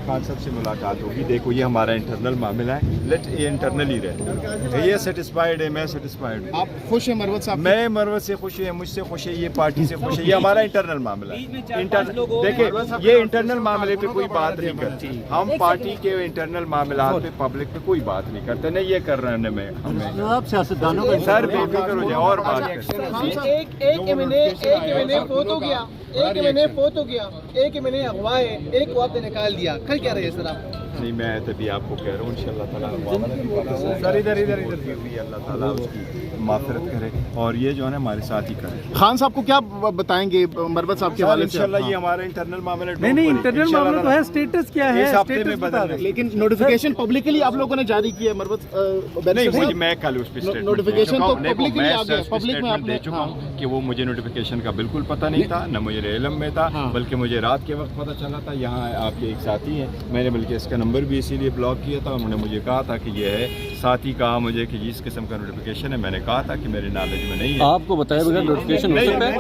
खान साहब से मुलाकात होगी। देखो ये हमारा इंटरनल मामला है, लेट ये इंटरनल ही रहे। ये सेटिस्फाइड है, मैं सेटिस्फाइड हूँ। आप खुश हैं मरवत साहब? मैं मरवत से खुश है, मुझसे खुश है, ये पार्टी से खुश है। ये हमारा इंटरनल मामला है। देखिए ये इंटरनल मामले पे कोई बात नहीं करती, हम पार्टी के इंटरनल मामला पे पब्लिक पे कोई बात नहीं करते। नहीं ये कर रहे हैं मैं हमें सियासतदानों का सर बेफिक्र हो जाए और बात करें। एक महीने फोत हो गया, एक महीने अगवा है, एक को आपने निकाल दिया, कल क्या रहे सर आप? नहीं मैं तभी आपको कह रहा हूँ इंशाअल्लाह ताला सर इधर अल्लाह ताला उसकी माफ़िरत करे और ये जो है ना हमारे साथ ही करे। खान साहब को क्या बताएंगे मरवत साहब के हवाले से? इंशाअल्लाह ये हमारा इंटरनल मामला नहीं इंटरनल मामला तो है, स्टेटस क्या है? इस हफ्ते में बदल रहे। लेकिन नोटिफिकेशन पब्लिकली आप लोगों ने जारी किया है मरवत? नहीं मुझे मैं कल उस पर नोटिफिकेशन तो पब्लिकली आ गया, पब्लिक में दे आपने चुका हूँ कि वो मुझे नोटिफिकेशन का बिल्कुल पता नहीं था, न मुझे इल्म में था, बल्कि मुझे रात के वक्त पता चला था। यहाँ आपके एक साथी हैं, मैंने बल्कि इसका नंबर भी इसीलिए ब्लॉक किया था। उन्होंने मुझे कहा था कि ये है, साथ ही कहा मुझे कि इस किस्म का नोटिफिकेशन है। मैंने कहा था कि मेरे नॉलेज में नहीं है। आपको बताए बगैर नोटिफिकेशन हो सकता है?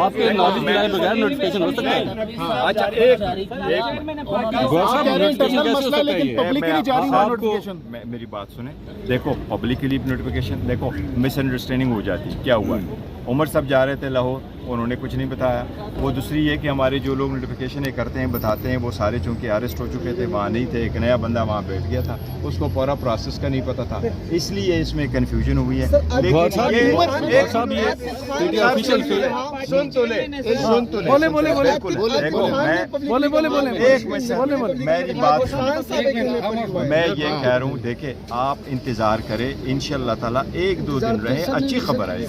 आपके नॉलेज में आए बगैर नोटिफिकेशन हो सकता है? अच्छा मेरी बात सुने, देखो पब्लिकली नोटिफिकेशन, देखो मिसअंडरस्टैंडिंग हो जाती है। क्या हुआ, उमर साहब जा रहे थे लाहौर, उन्होंने कुछ नहीं बताया। वो दूसरी ये कि हमारे जो लोग नोटिफिकेशन करते हैं बताते हैं, वो सारे चूँकि अरेस्ट हो चुके थे, वहाँ नहीं थे, एक नया बंदा वहाँ बैठ गया था, उसको पूरा प्रोसेस का नहीं पता था, इसलिए इसमें कन्फ्यूजन हुई है। मेरी बात मैं ये कह रहा हूँ, देखे आप इंतजार करें, इंशाअल्लाह ताला 1-2 दिन रहे, अच्छी खबर आएगी।